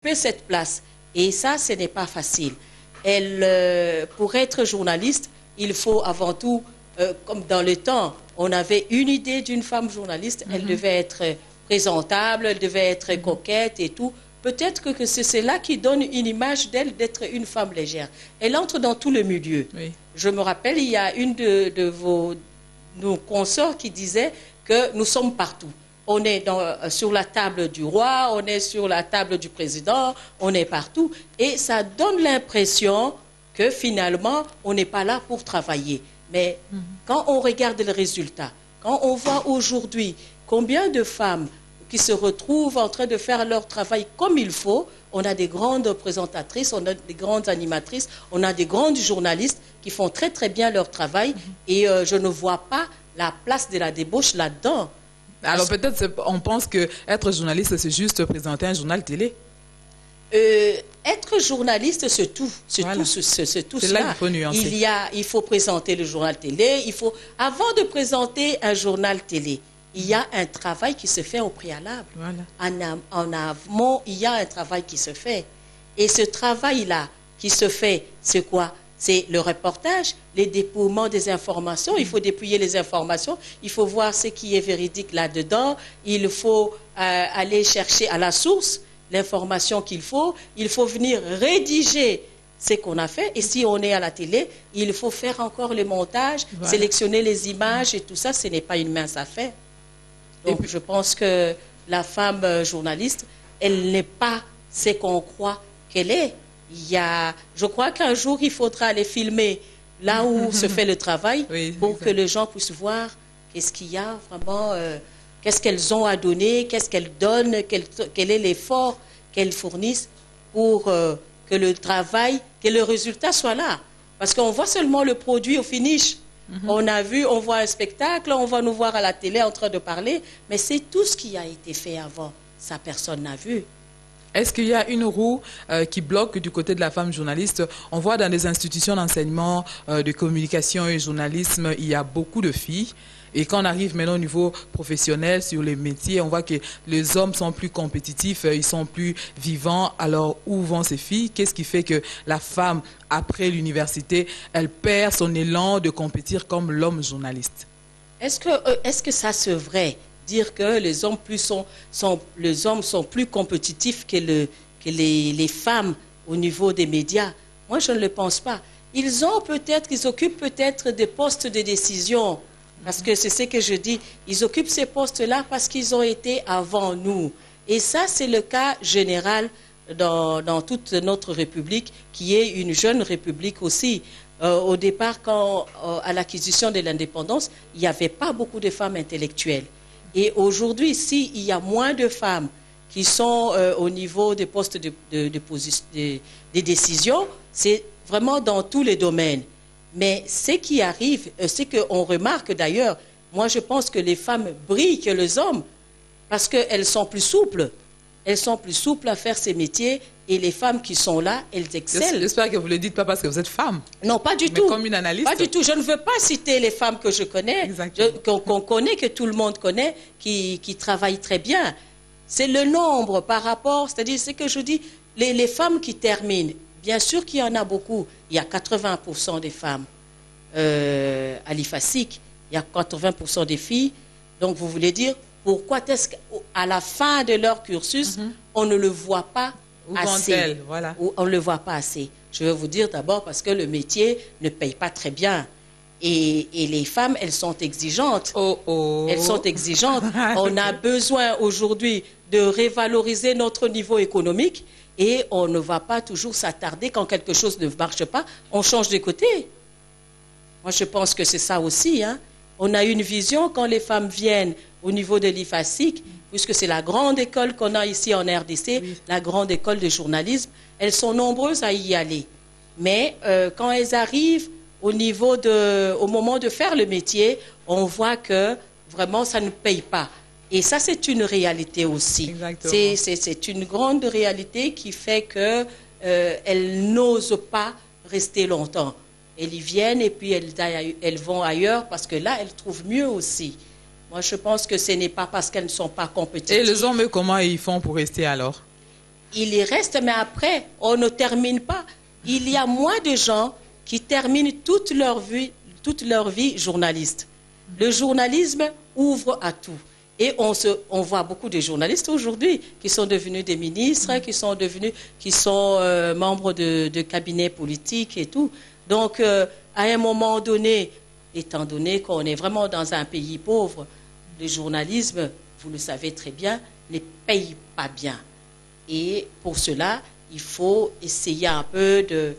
occuper cette place. Et ça, ce n'est pas facile. Pour être journaliste, il faut avant tout, comme dans le temps, on avait une idée d'une femme journaliste, elle devait être présentable, elle devait être coquette et tout. Peut-être que c'est cela qui donne une image d'elle d'être une femme légère. Elle entre dans tout le milieu. Oui. Je me rappelle, il y a une de nos consorts qui disait que nous sommes partout. On est sur la table du roi, on est sur la table du président, on est partout. Et ça donne l'impression que finalement, on n'est pas là pour travailler. Mais quand on regarde le résultat, quand on voit aujourd'hui combien de femmes qui se retrouvent en train de faire leur travail comme il faut, on a des grandes présentatrices, on a des grandes animatrices, on a des grandes journalistes qui font très très bien leur travail et je ne vois pas la place de la débauche là-dedans. Alors peut-être on pense que être journaliste, c'est juste présenter un journal télé. Être journaliste, c'est tout. C'est voilà. tout là qu'il faut nuancer. Il faut présenter le journal télé. Avant de présenter un journal télé, il y a un travail qui se fait au préalable. Voilà. En amont, il y a un travail qui se fait. Et ce travail-là qui se fait, c'est quoi? C'est le reportage, les dépouillements des informations. Il faut dépouiller les informations. Il faut voir ce qui est véridique là-dedans. Il faut aller chercher à la source l'information qu'il faut. Il faut venir rédiger ce qu'on a fait. Et si on est à la télé, il faut faire encore le montage, voilà. Sélectionner les images et tout ça. Ce n'est pas une mince affaire. Donc, je pense que la femme journaliste, elle n'est pas ce qu'on croit qu'elle est. Je crois qu'un jour, il faudra aller filmer là où se fait le travail pour que les gens puissent voir qu'est-ce qu'il y a vraiment, qu'est-ce qu'elles ont à donner, qu'est-ce qu'elles donnent, quel est l'effort qu'elles fournissent pour que le travail, que le résultat soit là. Parce qu'on voit seulement le produit au finish. On voit un spectacle, on va nous voir à la télé en train de parler, mais c'est tout ce qui a été fait avant. Ça, personne n'a vu. Est-ce qu'il y a une roue qui bloque du côté de la femme journaliste? On voit dans les institutions d'enseignement, de communication et journalisme, il y a beaucoup de filles. Et quand on arrive maintenant au niveau professionnel, sur les métiers, on voit que les hommes sont plus compétitifs, ils sont plus vivants. Alors, où vont ces filles? Qu'est-ce qui fait que la femme, après l'université, elle perd son élan de compétir comme l'homme journaliste? Est-ce que ça c'est vrai? Dire que les hommes sont plus compétitifs que les femmes au niveau des médias. Moi, je ne le pense pas. Ils occupent peut-être des postes de décision, parce que c'est ce que je dis. Ils occupent ces postes-là parce qu'ils ont été avant nous. Et ça, c'est le cas général dans toute notre République, qui est une jeune République aussi. Au départ, à l'acquisition de l'indépendance, il n'y avait pas beaucoup de femmes intellectuelles. Et aujourd'hui, s'il y a moins de femmes qui sont au niveau des postes de décision, c'est vraiment dans tous les domaines. Mais ce qui arrive, c'est qu'on remarque d'ailleurs, moi je pense que les femmes brillent que les hommes, parce qu'elles sont plus souples. Elles sont plus souples à faire ces métiers, et les femmes qui sont là, elles excellent. J'espère que vous ne le dites pas parce que vous êtes femme. Non, pas du tout. Mais comme une analyste. Pas du tout. Je ne veux pas citer les femmes que je connais, qu'on connaît, que tout le monde connaît, qui travaillent très bien. C'est le nombre par rapport, c'est-à-dire ce que je dis, les femmes qui terminent, bien sûr qu'il y en a beaucoup. Il y a 80% des femmes à l'IFASIC, il y a 80% des filles. Donc vous voulez dire, pourquoi est-ce qu'à la fin de leur cursus, on ne le voit pas assez, voilà. On ne le voit pas assez. Je vais vous dire d'abord parce que le métier ne paye pas très bien. Et les femmes, elles sont exigeantes. Elles sont exigeantes. On a besoin aujourd'hui de revaloriser notre niveau économique et on ne va pas toujours s'attarder quand quelque chose ne marche pas. On change de côté. Moi, je pense que c'est ça aussi. On a une vision quand les femmes viennent au niveau de l'IFASIC, puisque c'est la grande école qu'on a ici en RDC, la grande école de journalisme. Elles sont nombreuses à y aller. Mais quand elles arrivent au moment de faire le métier, on voit que vraiment ça ne paye pas. Et ça, c'est une réalité aussi. C'est une grande réalité qui fait qu'elles n'osent pas rester longtemps. Elles y viennent et puis elles vont ailleurs parce que là, elles trouvent mieux aussi. Moi, je pense que ce n'est pas parce qu'elles ne sont pas compétitives. Et les hommes, comment ils font pour rester alors? Il y reste, mais après, on ne termine pas. Il y a moins de gens qui terminent toute leur vie journaliste. Le journalisme ouvre à tout. Et on voit beaucoup de journalistes aujourd'hui qui sont devenus des ministres, qui sont membres de cabinets politiques et tout. Donc, à un moment donné, étant donné qu'on est vraiment dans un pays pauvre, le journalisme, vous le savez très bien, ne paye pas bien. Et pour cela, il faut essayer un peu de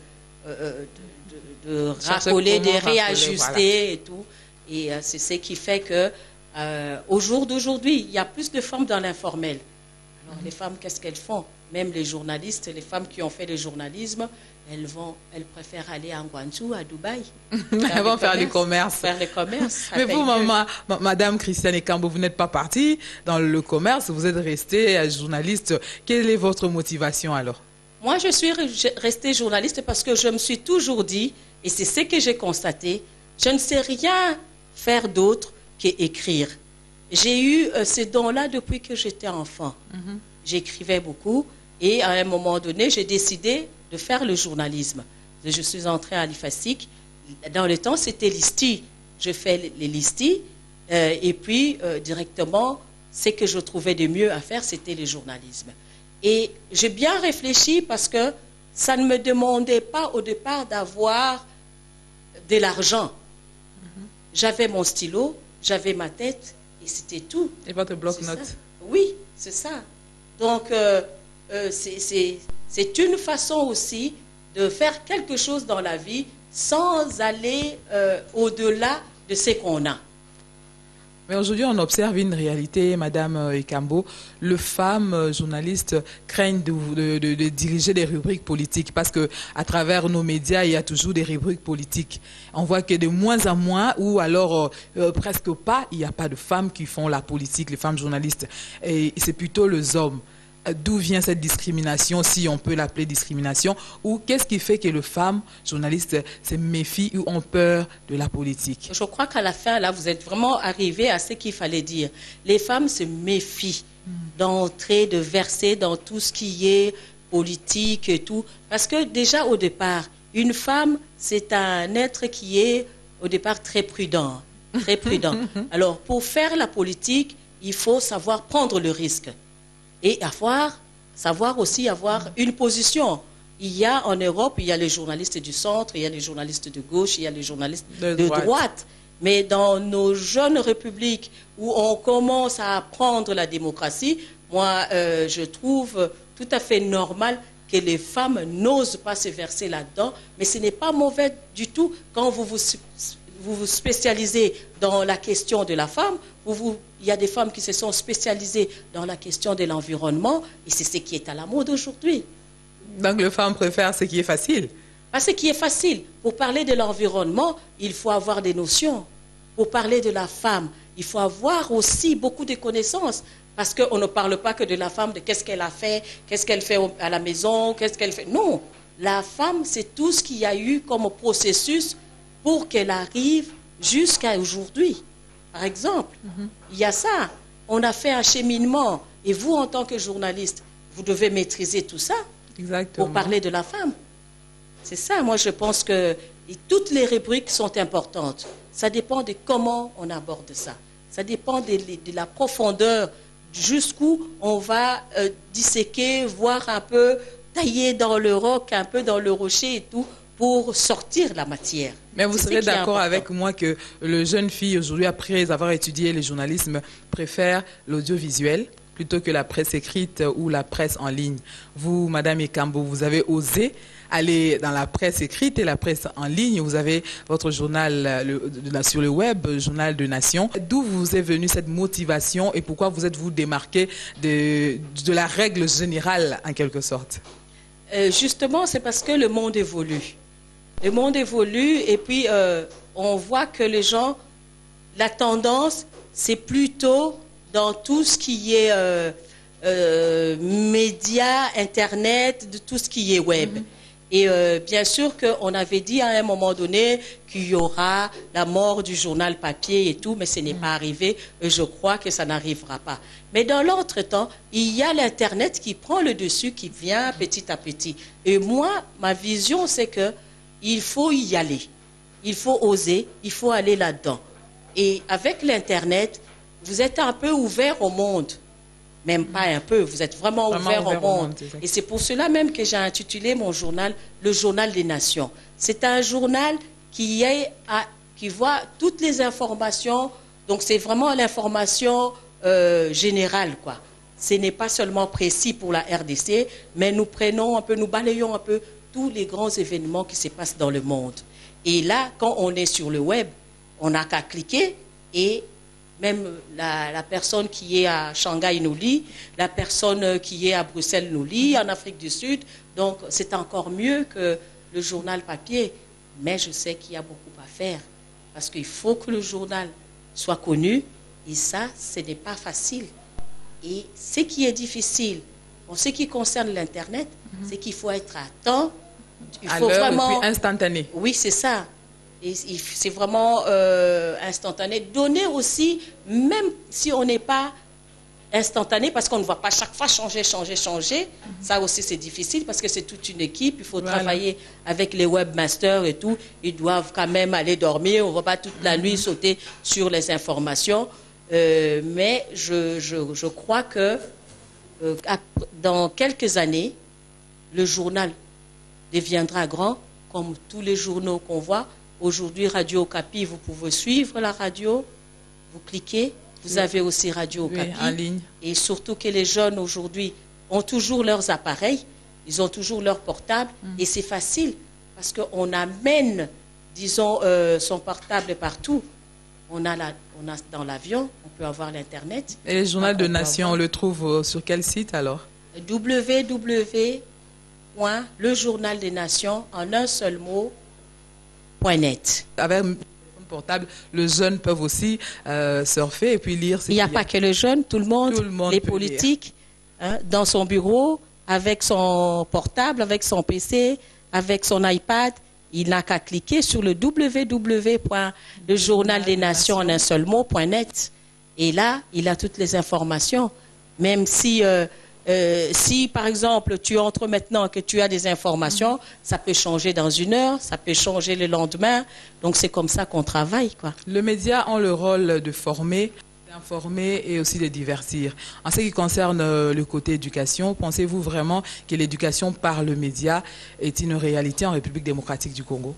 racoler, de réajuster voilà. Et tout. Et c'est ce qui fait que au jour d'aujourd'hui, il y a plus de femmes dans l'informel. Alors les femmes, qu'est-ce qu'elles font? Même les journalistes, les femmes qui ont fait le journalisme, elles préfèrent aller à Guangzhou, à Dubaï. Elles vont faire du commerce. Faire le commerce. Mais vous, Madame Christiane Ekambo, vous n'êtes pas partie dans le commerce, vous êtes restée journaliste. Quelle est votre motivation alors? Moi, je suis restée journaliste parce que je me suis toujours dit, et c'est ce que j'ai constaté, je ne sais rien faire d'autre qu'écrire. J'ai eu ces dons-là depuis que j'étais enfant. J'écrivais beaucoup et à un moment donné, j'ai décidé de faire le journalisme. Je suis entrée à l'IFASIC. Dans le temps, c'était l'ISTI. Je fais les LISTI et puis directement, ce que je trouvais de mieux à faire, c'était le journalisme. Et j'ai bien réfléchi parce que ça ne me demandait pas au départ d'avoir de l'argent. J'avais mon stylo, j'avais ma tête et c'était tout. Et votre bloc-notes? Oui, c'est ça. Donc, c'est une façon aussi de faire quelque chose dans la vie sans aller au-delà de ce qu'on a. Mais aujourd'hui, on observe une réalité, Madame Ekambo. Les femmes journalistes craignent de diriger des rubriques politiques parce que à travers nos médias, il y a toujours des rubriques politiques. On voit que de moins en moins, ou alors presque pas, il n'y a pas de femmes qui font la politique, les femmes journalistes. Et c'est plutôt les hommes. D'où vient cette discrimination, si on peut l'appeler discrimination, ou qu'est-ce qui fait que les femmes journalistes se méfient ou ont peur de la politique? Je crois qu'à la fin, là, vous êtes vraiment arrivé à ce qu'il fallait dire. Les femmes se méfient d'entrer, de verser dans tout ce qui est politique et tout. Parce que déjà au départ, une femme, c'est un être qui est au départ très prudent. Très prudent. Alors, pour faire la politique, il faut savoir prendre le risque. Et savoir aussi avoir une position. Il y a en Europe, il y a les journalistes du centre, il y a les journalistes de gauche, il y a les journalistes de droite. Mais dans nos jeunes républiques où on commence à apprendre la démocratie, moi, je trouve tout à fait normal que les femmes n'osent pas se verser là-dedans. Mais ce n'est pas mauvais du tout quand vous vous spécialisez dans la question de la femme. Il y a des femmes qui se sont spécialisées dans la question de l'environnement et c'est ce qui est à la mode aujourd'hui. Donc les femmes préfèrent ce qui est facile? Pas ce qui est facile. Pour parler de l'environnement, il faut avoir des notions. Pour parler de la femme, il faut avoir aussi beaucoup de connaissances. Parce qu'on ne parle pas que de la femme, de qu'est-ce qu'elle a fait, qu'est-ce qu'elle fait à la maison, qu'est-ce qu'elle fait. Non, la femme, c'est tout ce qu'il y a eu comme processus pour qu'elle arrive jusqu'à aujourd'hui. Par exemple, il y a ça. On a fait un cheminement. Et vous, en tant que journaliste, vous devez maîtriser tout ça. Exactement. Pour parler de la femme. C'est ça, moi je pense que toutes les rubriques sont importantes. Ça dépend de comment on aborde ça. Ça dépend de la profondeur, jusqu'où on va disséquer, voir un peu, tailler dans le roc, un peu dans le rocher et tout, pour sortir la matière. Mais vous serez d'accord avec moi que les jeunes filles aujourd'hui, après avoir étudié le journalisme, préfèrent l'audiovisuel plutôt que la presse écrite ou la presse en ligne. Vous, Madame Ekambo, vous avez osé aller dans la presse écrite et la presse en ligne. Vous avez votre journal sur le web, Journal de Nation. D'où vous est venue cette motivation et pourquoi vous êtes-vous démarqué de la règle générale en quelque sorte? Justement, c'est parce que le monde évolue. Le monde évolue et puis on voit que les gens, la tendance, c'est plutôt dans tout ce qui est médias, Internet, de tout ce qui est web. Et bien sûr qu'on avait dit à un moment donné qu'il y aura la mort du journal papier et tout, mais ce n'est pas arrivé. Et je crois que ça n'arrivera pas. Mais dans l'entretemps, il y a l'Internet qui prend le dessus, qui vient petit à petit. Et moi, ma vision, c'est qu'il faut y aller. Il faut oser, il faut aller là-dedans. Et avec l'Internet, vous êtes un peu ouvert au monde. Même pas un peu, vous êtes vraiment ouvert au monde. Et c'est pour cela même que j'ai intitulé mon journal « Le Journal des Nations ». C'est un journal qui voit toutes les informations, donc c'est vraiment l'information générale, quoi. Ce n'est pas seulement précis pour la RDC, mais nous prenons un peu, nous balayons un peu tous les grands événements qui se passent dans le monde. Et là, quand on est sur le web, on n'a qu'à cliquer et même la personne qui est à Shanghai nous lit, la personne qui est à Bruxelles nous lit, en Afrique du Sud. Donc, c'est encore mieux que le journal papier. Mais je sais qu'il y a beaucoup à faire. Parce qu'il faut que le journal soit connu. Et ça, ce n'est pas facile. Et ce qui est difficile, en ce qui concerne l'Internet, c'est qu'il faut être à temps. Il faut vraiment... et puis instantané. Oui, c'est ça. C'est vraiment instantané. Donner aussi, même si on n'est pas instantané, parce qu'on ne va pas chaque fois changer. Ça aussi, c'est difficile parce que c'est toute une équipe. Il faut travailler avec les webmasters et tout. Ils doivent quand même aller dormir. On ne va pas toute la nuit sauter sur les informations. Mais je crois que dans quelques années, le journal deviendra grand, comme tous les journaux qu'on voit. Aujourd'hui, Radio Okapi, vous pouvez suivre la radio, vous cliquez, vous avez aussi Radio Okapi. En ligne. Et surtout que les jeunes aujourd'hui ont toujours leurs appareils, ils ont toujours leur portable, et c'est facile, parce qu'on amène, disons, son portable partout. On a dans l'avion, on peut avoir l'Internet. Et le journal de Nation, on le trouve sur quel site alors? www.lejournaldesnations, en un seul mot, .net. Avec un téléphone portable, les jeunes peuvent aussi surfer et puis lire. Il n'y a pas que les jeunes, tout le monde les politiques, hein, dans son bureau, avec son portable, avec son PC, avec son iPad. Il n'a qu'à cliquer sur le www.lejournaldesnations en un seul mot.net. Et là, il a toutes les informations. Même si... si, par exemple, tu entres maintenant que tu as des informations, ça peut changer dans une heure, ça peut changer le lendemain. Donc, c'est comme ça qu'on travaille, quoi. Le média a le rôle de former, d'informer et aussi de divertir. En ce qui concerne le côté éducation, pensez-vous vraiment que l'éducation par le média est une réalité en République démocratique du Congo?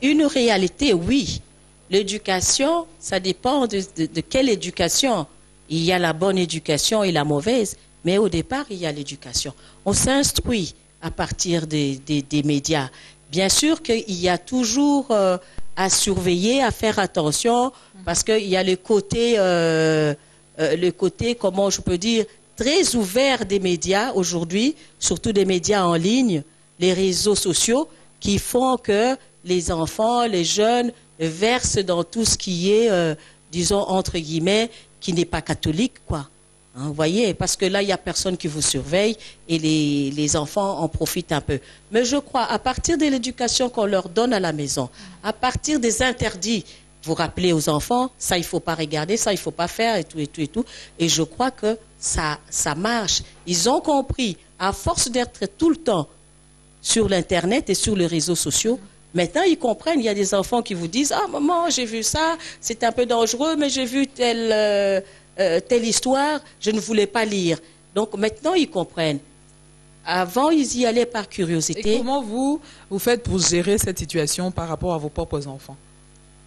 Une réalité, oui. L'éducation, ça dépend de quelle éducation. Il y a la bonne éducation et la mauvaise. Mais au départ, il y a l'éducation. On s'instruit à partir des médias. Bien sûr qu'il y a toujours à surveiller, à faire attention, parce qu'il y a le côté, comment je peux dire, très ouvert des médias aujourd'hui, surtout des médias en ligne, les réseaux sociaux, qui font que les enfants, les jeunes versent dans tout ce qui est, disons, entre guillemets, qui n'est pas catholique, quoi. Hein, vous voyez, parce que là, il n'y a personne qui vous surveille et les enfants en profitent un peu. Mais je crois, à partir de l'éducation qu'on leur donne à la maison, à partir des interdits, vous rappelez aux enfants, ça, il ne faut pas regarder, ça, il ne faut pas faire, et tout, et tout, et tout. Et je crois que ça marche. Ils ont compris, à force d'être tout le temps sur l'Internet et sur les réseaux sociaux, maintenant, ils comprennent. Il y a des enfants qui vous disent « Ah, maman, j'ai vu ça, c'est un peu dangereux, mais j'ai vu telle histoire, je ne voulais pas lire. » Donc, maintenant, ils comprennent. Avant, ils y allaient par curiosité. Et comment vous faites pour gérer cette situation par rapport à vos propres enfants?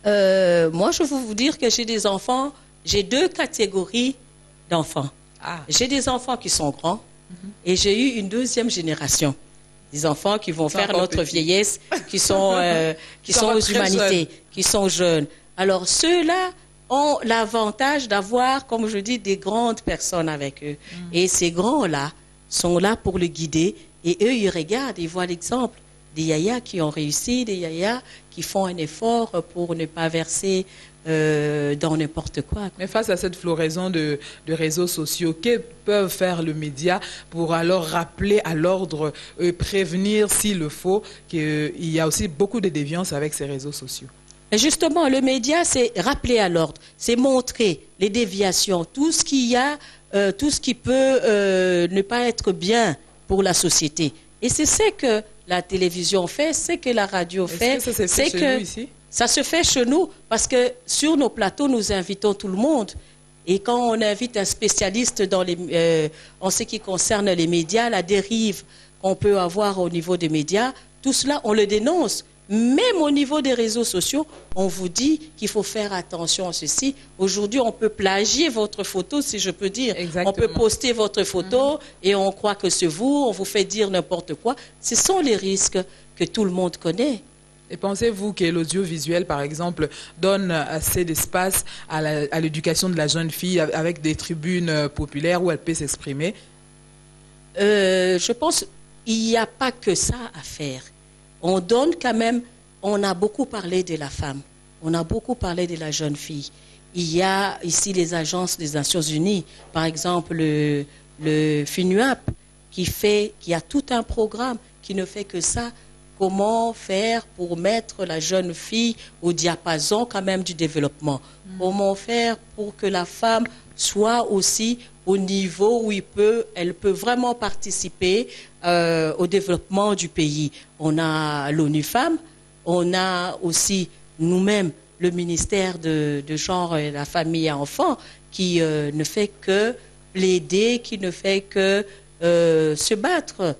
Moi, je veux vous dire que j'ai des enfants, j'ai deux catégories d'enfants. J'ai des enfants qui sont grands et j'ai eu une deuxième génération. Des enfants qui vont faire notre vieillesse, qui sont aux humanités, qui sont jeunes. Alors, ceux-là ont l'avantage d'avoir, comme je dis, des grandes personnes avec eux. Et ces grands-là sont là pour le guider. Et eux, ils regardent, ils voient l'exemple yayas qui ont réussi, des yayas qui font un effort pour ne pas verser dans n'importe quoi. Mais face à cette floraison de réseaux sociaux, que peuvent faire le média pour alors rappeler à l'ordre, prévenir s'il le faut, qu'il y a aussi beaucoup de déviance avec ces réseaux sociaux? Et justement, le média, c'est rappeler à l'ordre, c'est montrer les déviations, tout ce qu'il y a, tout ce qui peut ne pas être bien pour la société. Et c'est ce que la télévision fait, c'est que la radio fait. Est-ce que ça se fait chez nous ici? Ça se fait chez nous parce que sur nos plateaux, nous invitons tout le monde. Et quand on invite un spécialiste en ce qui concerne les médias, la dérive qu'on peut avoir au niveau des médias, tout cela, on le dénonce. Même au niveau des réseaux sociaux, on vous dit qu'il faut faire attention à ceci. Aujourd'hui, on peut plagier votre photo, si je peux dire. Exactement. On peut poster votre photo et on croit que c'est vous, on vous fait dire n'importe quoi. Ce sont les risques que tout le monde connaît. Et pensez-vous que l'audiovisuel, par exemple, donne assez d'espace à l'éducation de la jeune fille avec des tribunes populaires où elle peut s'exprimer? Je pense qu'il n'y a pas que ça à faire. On donne quand même, on a beaucoup parlé de la femme, on a beaucoup parlé de la jeune fille. Il y a ici les agences des Nations Unies, par exemple le FINUAP, qui a tout un programme qui ne fait que ça. Comment faire pour mettre la jeune fille au diapason quand même du développement? Comment faire pour que la femme soit aussi au niveau où elle peut vraiment participer au développement du pays? On a l'ONU Femmes, on a aussi nous-mêmes le ministère de Genre, la famille et enfants qui ne fait que plaider, qui ne fait que se battre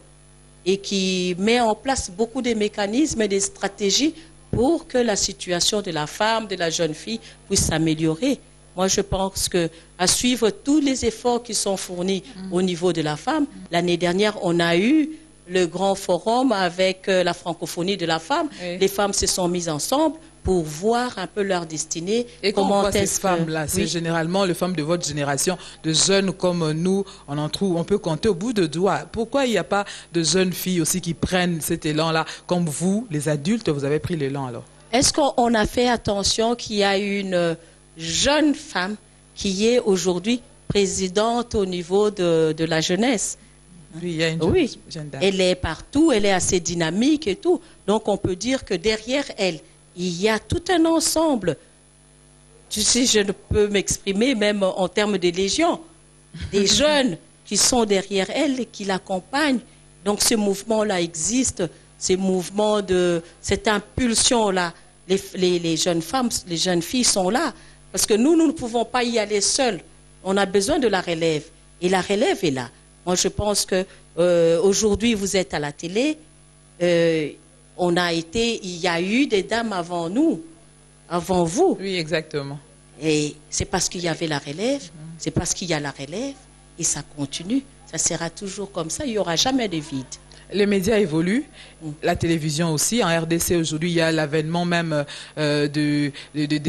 et qui met en place beaucoup de mécanismes et des stratégies pour que la situation de la femme, de la jeune fille puisse s'améliorer. Moi, je pense qu'à suivre tous les efforts qui sont fournis au niveau de la femme, l'année dernière, on a eu le grand forum avec la francophonie de la femme. Oui. Les femmes se sont mises ensemble pour voir un peu leur destinée. Et comment ces femmes-là, c'est généralement les femmes de votre génération, de jeunes comme nous, on peut compter au bout de doigts. Pourquoi il n'y a pas de jeunes filles aussi qui prennent cet élan-là, comme vous, les adultes, vous avez pris l'élan alors? Est-ce qu'on a fait attention qu'il y a une jeune femme qui est aujourd'hui présidente au niveau de la jeunesse? Oui, il y a une jeune dame. Elle est partout, elle est assez dynamique et tout. Donc on peut dire que derrière elle, il y a tout un ensemble. Tu sais, je ne peux m'exprimer même en termes de légion. Des jeunes qui sont derrière elle et qui l'accompagnent. Donc ce mouvement-là existe, ces mouvements cette impulsion-là. Les jeunes femmes, les jeunes filles sont là. Parce que nous ne pouvons pas y aller seuls. On a besoin de la relève. Et la relève est là. Moi, je pense que aujourd'hui, vous êtes à la télé. Il y a eu des dames avant nous, avant vous. Oui, exactement. Et c'est parce qu'il y avait la relève, c'est parce qu'il y a la relève, et ça continue. Ça sera toujours comme ça, il n'y aura jamais de vide. Les médias évoluent, la télévision aussi. En RDC, aujourd'hui, il y a l'avènement même de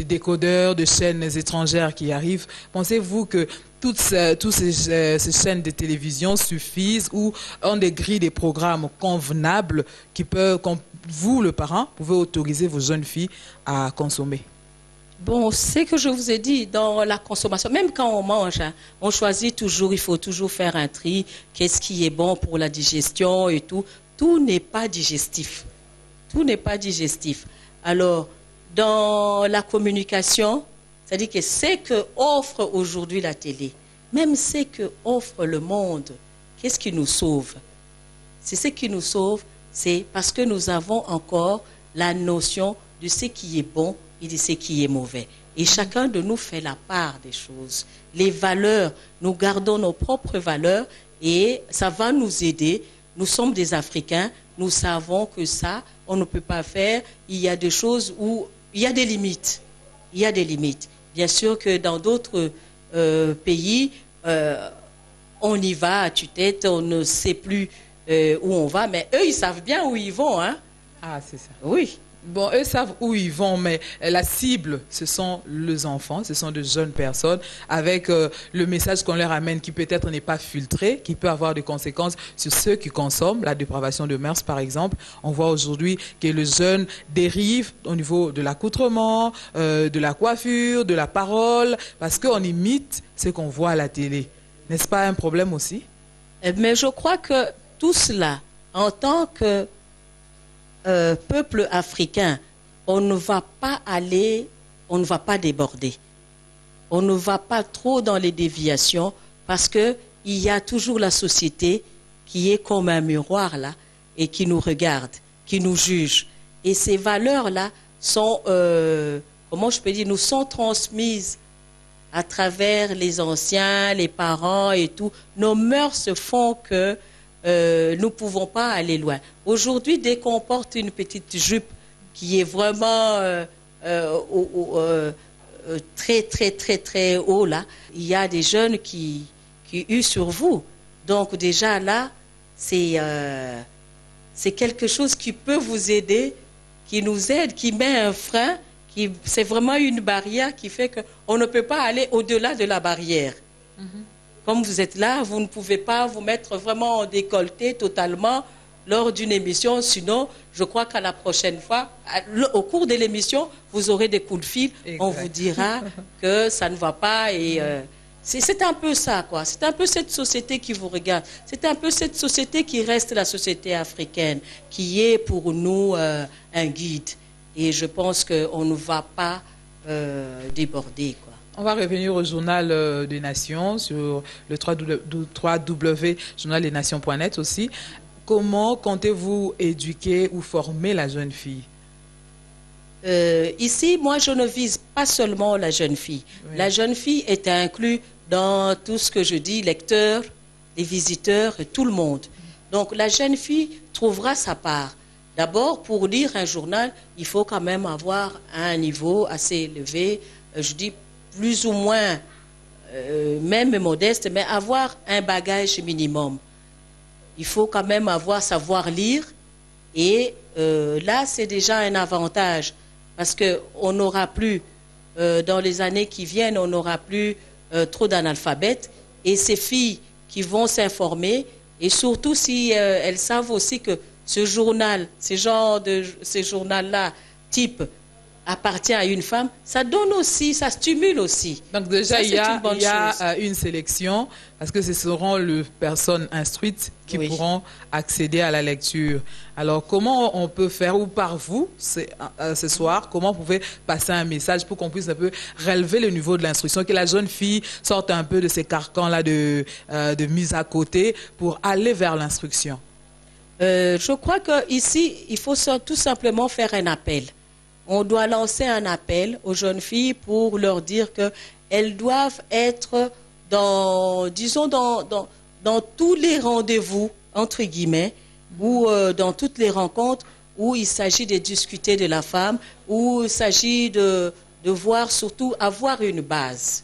décodeurs, de chaînes étrangères qui arrivent. Pensez-vous que toutes ces chaînes de télévision suffisent ou ont des grilles, des programmes convenables qui peuvent, vous, le parent, pouvez autoriser vos jeunes filles à consommer? Bon, c'est que je vous ai dit, dans la consommation, même quand on mange, on choisit toujours, il faut toujours faire un tri, qu'est-ce qui est bon pour la digestion et tout. Tout n'est pas digestif. Tout n'est pas digestif. Alors, dans la communication, c'est-à-dire que c'est que offre aujourd'hui la télé, même c'est que offre le monde, qu'est-ce qui nous sauve? C'est ce qui nous sauve, c'est parce que nous avons encore la notion de ce qui est bon et de ce qui est mauvais. Et chacun de nous fait la part des choses. Les valeurs, nous gardons nos propres valeurs et ça va nous aider. Nous sommes des Africains, nous savons que ça, on ne peut pas faire. Il y a des choses où il y a des limites. Il y a des limites. Bien sûr que dans d'autres pays, on y va à tue-tête, on ne sait plus où on va, mais eux, ils savent bien où ils vont. Hein? Ah, c'est ça. Oui. Bon, eux savent où ils vont, mais la cible, ce sont les enfants, ce sont de jeunes personnes, avec le message qu'on leur amène qui peut-être n'est pas filtré, qui peut avoir des conséquences sur ceux qui consomment, la dépravation de mœurs par exemple. On voit aujourd'hui que les jeunes dérivent au niveau de l'accoutrement, de la coiffure, de la parole, parce qu'on imite ce qu'on voit à la télé. N'est-ce pas un problème aussi? Mais je crois que tout cela, en tant que peuple africain, on ne va pas aller, on ne va pas déborder. On ne va pas trop dans les déviations parce qu'il y a toujours la société qui est comme un miroir là et qui nous regarde, qui nous juge. Et ces valeurs-là sont, comment je peux dire, nous sont transmises à travers les anciens, les parents et tout. Nos mœurs font que nous ne pouvons pas aller loin. Aujourd'hui, dès qu'on porte une petite jupe qui est vraiment très haut, là, il y a des jeunes qui huent sur vous. Donc déjà là, c'est quelque chose qui peut vous aider, qui nous aide, qui met un frein, c'est vraiment une barrière qui fait qu'on ne peut pas aller au-delà de la barrière. Comme vous êtes là, vous ne pouvez pas vous mettre vraiment en décolleté totalement lors d'une émission. Sinon, je crois qu'à la prochaine fois, au cours de l'émission, vous aurez des coups de fil. Exact. On vous dira que ça ne va pas. Et c'est un peu ça, quoi. C'est un peu cette société qui vous regarde. C'est un peu cette société qui reste la société africaine, qui est pour nous un guide. Et je pense qu'on ne va pas déborder, quoi. On va revenir au journal des Nations, sur le www.journaldesnations.net aussi. Comment comptez-vous éduquer ou former la jeune fille? Ici, moi, je ne vise pas seulement la jeune fille. Oui. La jeune fille est inclue dans tout ce que je dis, lecteurs, les visiteurs, tout le monde. Donc, la jeune fille trouvera sa part. D'abord, pour lire un journal, il faut quand même avoir un niveau assez élevé, je dis plus ou moins, même modeste, mais avoir un bagage minimum. Il faut quand même savoir lire. Et là, c'est déjà un avantage. Parce qu'on n'aura plus, dans les années qui viennent, on n'aura plus trop d'analphabètes. Et ces filles qui vont s'informer, et surtout si elles savent aussi que ce journal, ce journal-là, type, appartient à une femme, ça donne aussi, ça stimule aussi. Donc déjà, il y a une sélection, parce que ce seront les personnes instruites qui pourront accéder à la lecture. Alors, comment on peut faire, ou par vous, ce soir, comment vous pouvez passer un message pour qu'on puisse un peu relever le niveau de l'instruction, que la jeune fille sorte un peu de ces carcans-là de mise à côté pour aller vers l'instruction? Je crois qu'ici, il faut tout simplement faire un appel. On doit lancer un appel aux jeunes filles pour leur dire qu'elles doivent être disons, dans tous les rendez-vous, entre guillemets, ou dans toutes les rencontres où il s'agit de discuter de la femme, où il s'agit de voir, surtout, avoir une base.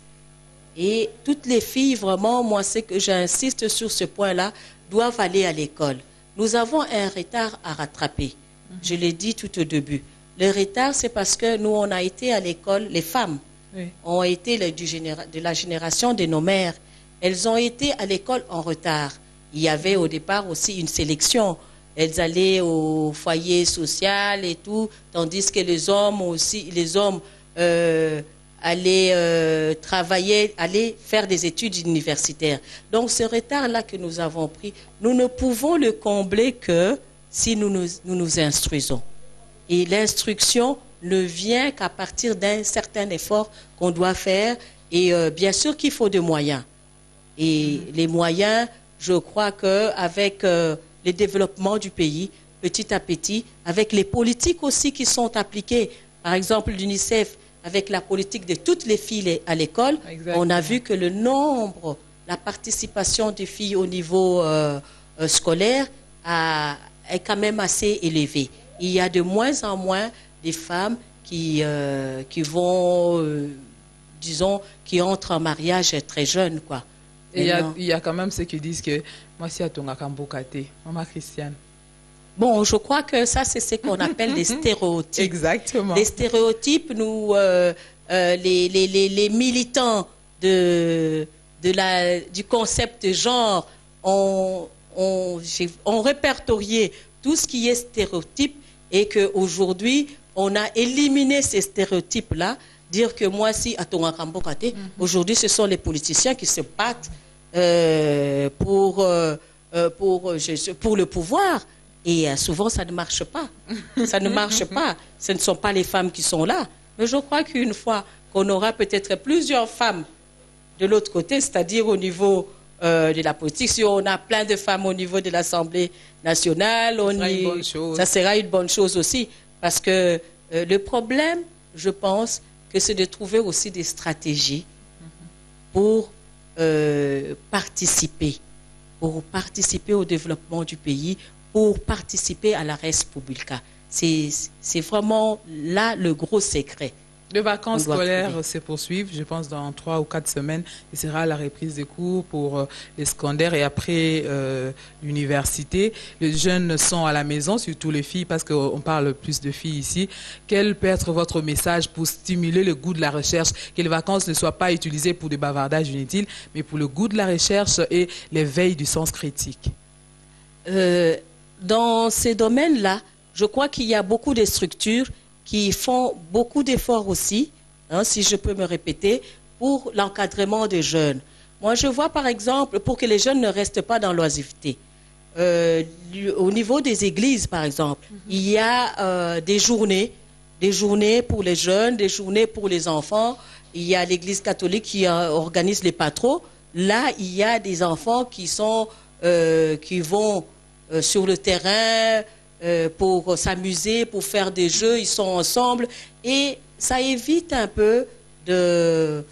Et toutes les filles, vraiment, moi, c'est que j'insiste sur ce point-là, doivent aller à l'école. Nous avons un retard à rattraper. Je l'ai dit tout au début. Le retard, c'est parce que nous, on a été à l'école, les femmes ont été de la génération de nos mères. Elles ont été à l'école en retard. Il y avait au départ aussi une sélection. Elles allaient au foyer social et tout, tandis que les hommes aussi, allaient travailler, allaient faire des études universitaires. Donc ce retard-là que nous avons pris, nous ne pouvons le combler que si nous nous instruisons. Et l'instruction ne vient qu'à partir d'un certain effort qu'on doit faire. Et bien sûr qu'il faut des moyens. Et les moyens, je crois qu'avec le développement du pays, petit à petit, avec les politiques aussi qui sont appliquées, par exemple l'UNICEF, avec la politique de toutes les filles à l'école, on a vu que le nombre, la participation des filles au niveau scolaire est quand même assez élevé. Il y a de moins en moins des femmes qui vont, disons, qui entrent en mariage très jeunes, quoi. Et il y a quand même ceux qui disent que moi, si à ton Akambokate, maman Christiane. Bon, je crois que ça, c'est ce qu'on appelle des stéréotypes. Exactement. Les stéréotypes, nous, les militants du concept genre ont répertorié tout ce qui est stéréotype et qu'aujourd'hui, on a éliminé ces stéréotypes-là. Dire que moi, si, aujourd'hui, ce sont les politiciens qui se battent pour le pouvoir. Et souvent, ça ne marche pas. Ça ne marche pas. Ce ne sont pas les femmes qui sont là. Mais je crois qu'une fois qu'on aura peut-être plusieurs femmes de l'autre côté, c'est-à-dire au niveau de la politique, si on a plein de femmes au niveau de l'Assemblée nationale, ça sera une bonne chose aussi. Parce que le problème, je pense, que c'est de trouver aussi des stratégies pour participer au développement du pays, pour participer à la res publica. C'est vraiment là le gros secret. Les vacances scolaires se poursuivent, je pense, dans 3 ou 4 semaines. Ce sera la reprise des cours pour les secondaires et après l'université. Les jeunes sont à la maison, surtout les filles, parce qu'on parle plus de filles ici. Quel peut être votre message pour stimuler le goût de la recherche, que les vacances ne soient pas utilisées pour des bavardages inutiles, mais pour le goût de la recherche et l'éveil du sens critique? Dans ces domaines-là, je crois qu'il y a beaucoup de structures qui font beaucoup d'efforts aussi, hein, si je peux me répéter, pour l'encadrement des jeunes. Moi, je vois par exemple, pour que les jeunes ne restent pas dans l'oisiveté, au niveau des églises, par exemple, il y a des journées pour les jeunes, des journées pour les enfants. Il y a l'Église catholique qui organise les patros. Là, il y a des enfants qui vont sur le terrain, pour s'amuser, pour faire des jeux, ils sont ensemble et ça évite un peu de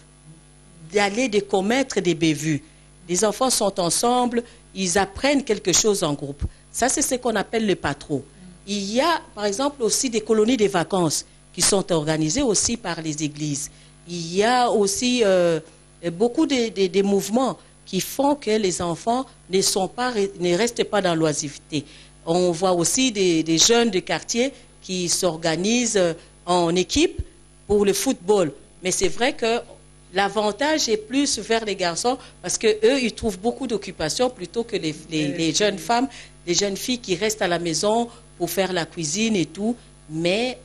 commettre des bévues. Les enfants sont ensemble, ils apprennent quelque chose en groupe. Ça, c'est ce qu'on appelle le patro. Il y a, par exemple, aussi des colonies de vacances qui sont organisées aussi par les églises. Il y a aussi beaucoup de mouvements qui font que les enfants ne restent pas dans l'oisiveté. On voit aussi des jeunes de quartier qui s'organisent en équipe pour le football. Mais c'est vrai que l'avantage est plus vers les garçons parce qu'eux, ils trouvent beaucoup d'occupations plutôt que les jeunes femmes, les jeunes filles qui restent à la maison pour faire la cuisine et tout. Mais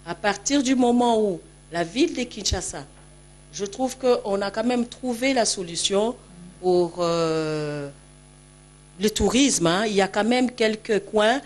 à partir du moment où la ville de Kinshasa, je trouve qu'on a quand même trouvé la solution pour le tourisme, hein. Il y a quand même quelques coins,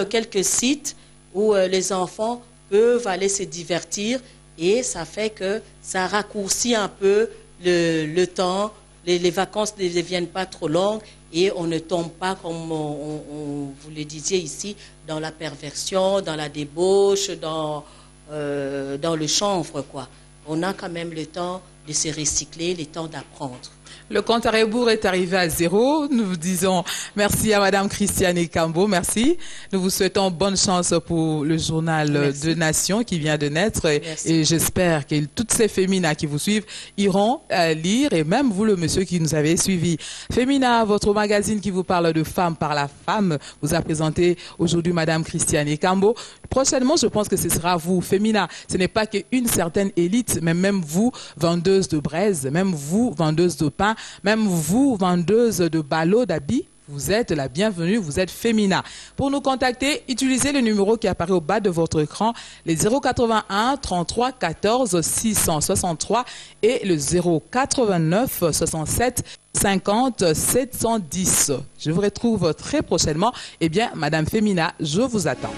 quelques sites où les enfants peuvent aller se divertir et ça fait que ça raccourcit un peu le temps, les vacances ne deviennent pas trop longues et on ne tombe pas, comme vous le disiez ici, dans la perversion, dans la débauche, dans le chanvre, quoi. On a quand même le temps de se recycler, le temps d'apprendre. Le compte à rebours est arrivé à 0. Nous vous disons merci à Madame Christiane Kambo, merci. Nous vous souhaitons bonne chance pour le journal de Nation qui vient de naître. Et j'espère que toutes ces féminas qui vous suivent iront lire, et même vous, le monsieur qui nous avez suivi. Fémina, votre magazine qui vous parle de femmes par la femme, vous a présenté aujourd'hui Madame Christiane Kambo. Prochainement, je pense que ce sera vous, Fémina. Ce n'est pas qu'une certaine élite, mais même vous, vendeuse de braises, même vous, vendeuse de pain, même vous, vendeuse de ballots, d'habits, vous êtes la bienvenue, vous êtes Fémina. Pour nous contacter, utilisez le numéro qui apparaît au bas de votre écran, les 081 33 14 663 et le 089 67 50 710. Je vous retrouve très prochainement. Eh bien, Madame Fémina, je vous attends.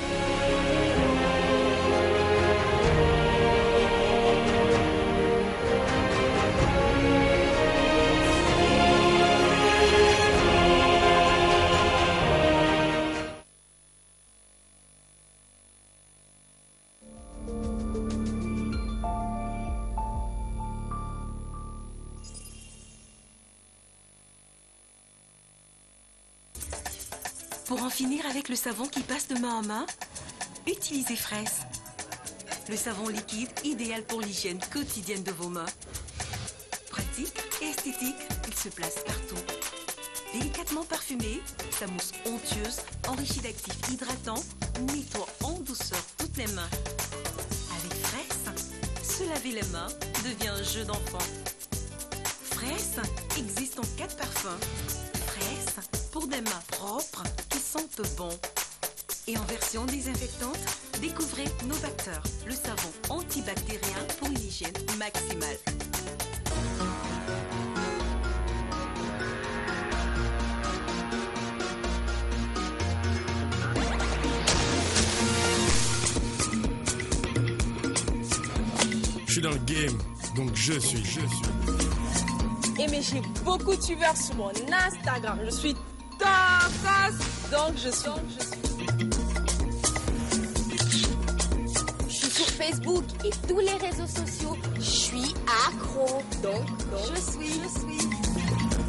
Pour en finir avec le savon qui passe de main en main, utilisez Fraise. Le savon liquide idéal pour l'hygiène quotidienne de vos mains. Pratique et esthétique, il se place partout. Délicatement parfumée, sa mousse onctueuse, enrichie d'actifs hydratants, nettoie en douceur toutes les mains. Avec Fraisse, se laver les mains devient un jeu d'enfant. Fraisse existe en 4 parfums. Fraisse pour des mains propres qui sentent bon. Et en version désinfectante, découvrez Novactor, le savon antibactérien pour une hygiène maximale. Je suis dans le game, donc je suis. Et mais j'ai beaucoup de suiveurs sur mon Instagram. Je suis top face, donc je suis. Je suis sur Facebook et tous les réseaux sociaux. Je suis accro, donc je suis.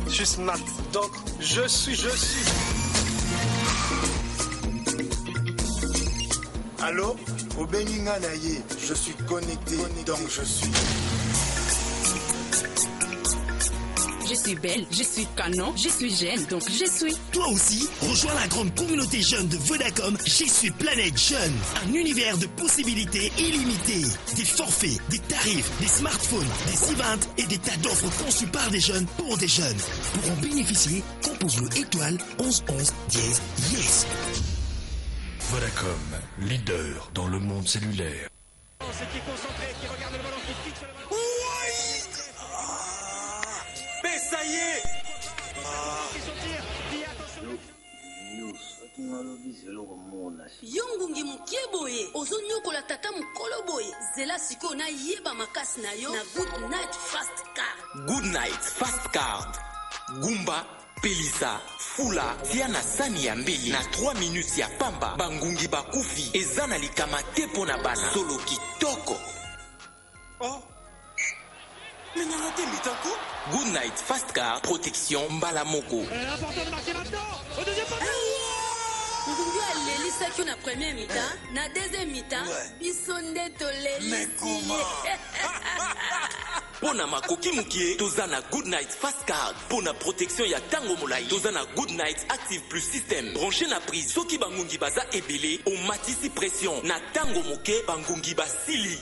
Je suis smart, donc je suis. Allô? Au Beninga Naye, je suis connecté, donc je suis. Je suis belle, je suis canon, je suis jeune, donc je suis. Toi aussi, rejoins la grande communauté jeune de Vodacom. Je suis Planète Jeune. Un univers de possibilités illimitées. Des forfaits, des tarifs, des smartphones, des e-ventes et des tas d'offres conçues par des jeunes pour des jeunes. Pour en bénéficier, compose le étoile 11 11 dièse yes. Vodacom, leader dans le monde cellulaire. C'est qui est concentré, qui regarde le ballon, qui fixe le ballon. Mais ça y est. Yo ngungi mukie boye ozonyokola tata mukolo boye zela siko na yeba makasi na yo na Good Night Fast Card. Good Night Fast Card. Gumba, Pelisa, Fula, tia na sani ya mbeli na 3 minutes ya pamba. Bangungi bakufi eza na likama te pona bana. Solo kitoko. Oh. Menyanga te mitako. Good Night Fast Card, protection mbala moko. Important de marquer maintenant. Au deuxième poteau. Ngungi alelisaki na première mi-temps, na deuxième mi-temps, biso nde tolelisi. Pona makoki mukie, toza na Good Night Fast Card. Pona protection ya tango molai, toza na Good Night Active Plus System. Branché na prise, soki bangungi baza ebele, o matisi pression. Na tango moke, bangungi basili.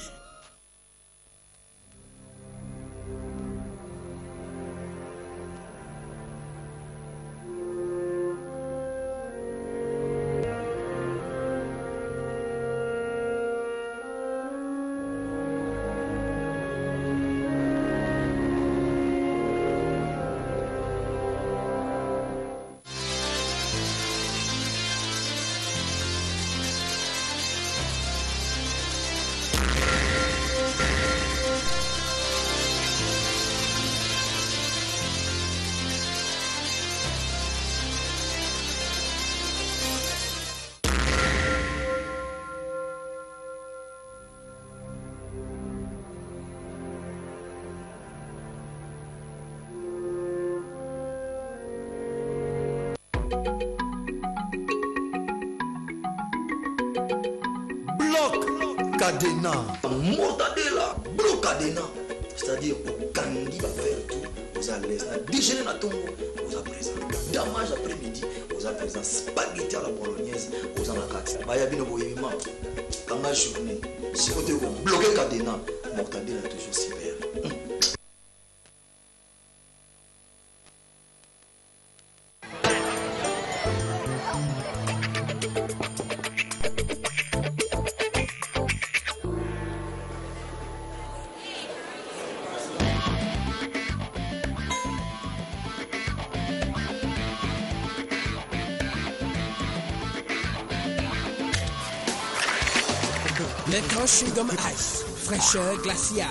Cadena, mortadela, bloc cadena. C'est-à-dire, au kangi va faire tout, vous allez l'aise. Déjeuner à tombe, vous allez présent. Damage après-midi, vous allez présent. Spaghetti à la bolognaise, vous allez la carte. Bayabino boyema, kanga journée. Si vous êtes bloqué cadena, mortadela toujours super. Mentos Chewing-Gum Ice, fraîcheur glaciale.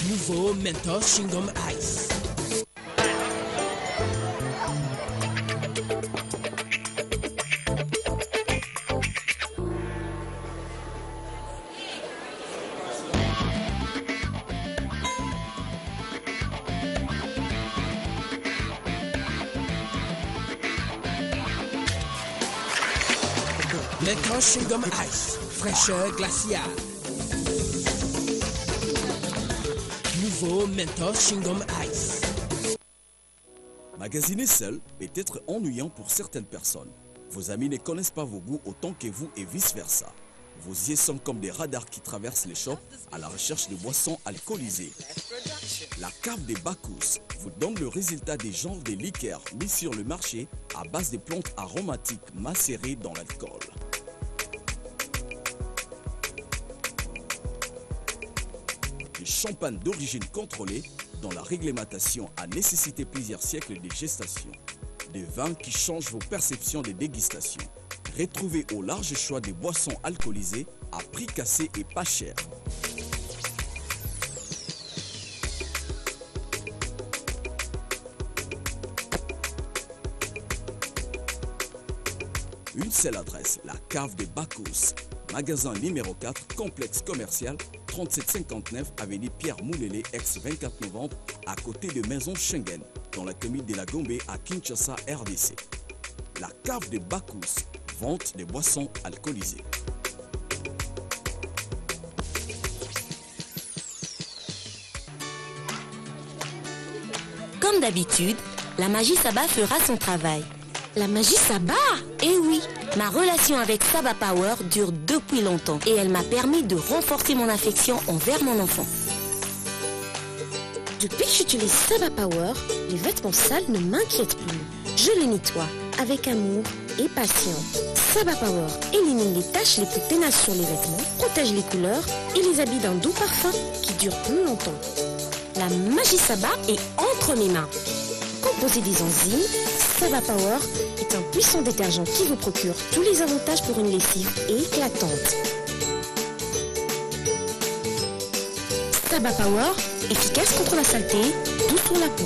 Nouveau Mentos Chewing-Gum Ice. Mentos Chewing-Gum Ice, fraîcheur glaciale. Nouveau Mentos Chewing-Gum Ice. Magasiner seul peut être ennuyant pour certaines personnes. Vos amis ne connaissent pas vos goûts autant que vous et vice-versa. Vos yeux sont comme des radars qui traversent les shops à la recherche de boissons alcoolisées. La cave des Bacchus vous donne le résultat des genres de liqueurs mis sur le marché à base de plantes aromatiques macérées dans l'alcool. Des champagnes d'origine contrôlée dont la réglementation a nécessité plusieurs siècles de gestation. Des vins qui changent vos perceptions de dégustation. Retrouvez au large choix des boissons alcoolisées à prix cassé et pas cher. Une seule adresse, la cave des Bacchus. Magasin numéro 4, complexe commercial, 3759 avenue Pierre Moulélé, ex-24 novembre, à côté de Maison Schengen, dans la commune de la Gombe à Kinshasa, RDC. La cave des Bacchus, vente des boissons alcoolisées. Comme d'habitude, la magie Saba fera son travail. La magie Saba? Eh oui, ma relation avec Saba Power dure depuis longtemps et elle m'a permis de renforcer mon affection envers mon enfant. Depuis que j'utilise Saba Power, les vêtements sales ne m'inquiètent plus. Je les nettoie avec amour et patience. Saba Power élimine les taches les plus tenaces sur les vêtements, protège les couleurs et les habille d'un doux parfum qui dure plus longtemps. La magie Saba est entre mes mains. Composé des enzymes, Saba Power est un puissant détergent qui vous procure tous les avantages pour une lessive éclatante. Saba Power, efficace contre la saleté, doux pour la peau.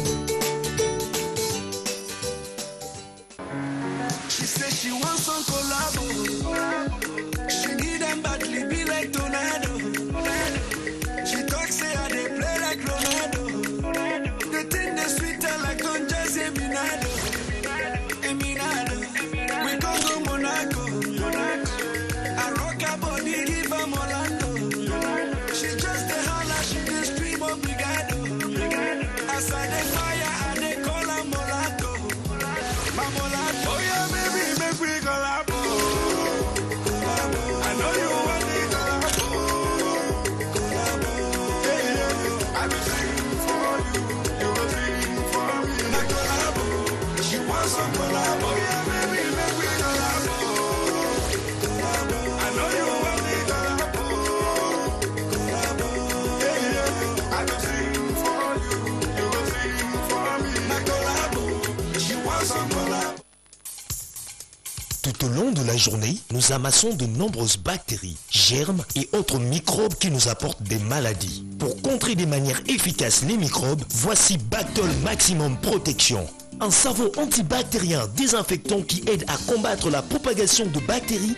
Tout au long de la journée, nous amassons de nombreuses bactéries, germes et autres microbes qui nous apportent des maladies. Pour contrer de manière efficace les microbes, voici Bactol Maximum Protection. Un savon antibactérien désinfectant qui aide à combattre la propagation de bactéries.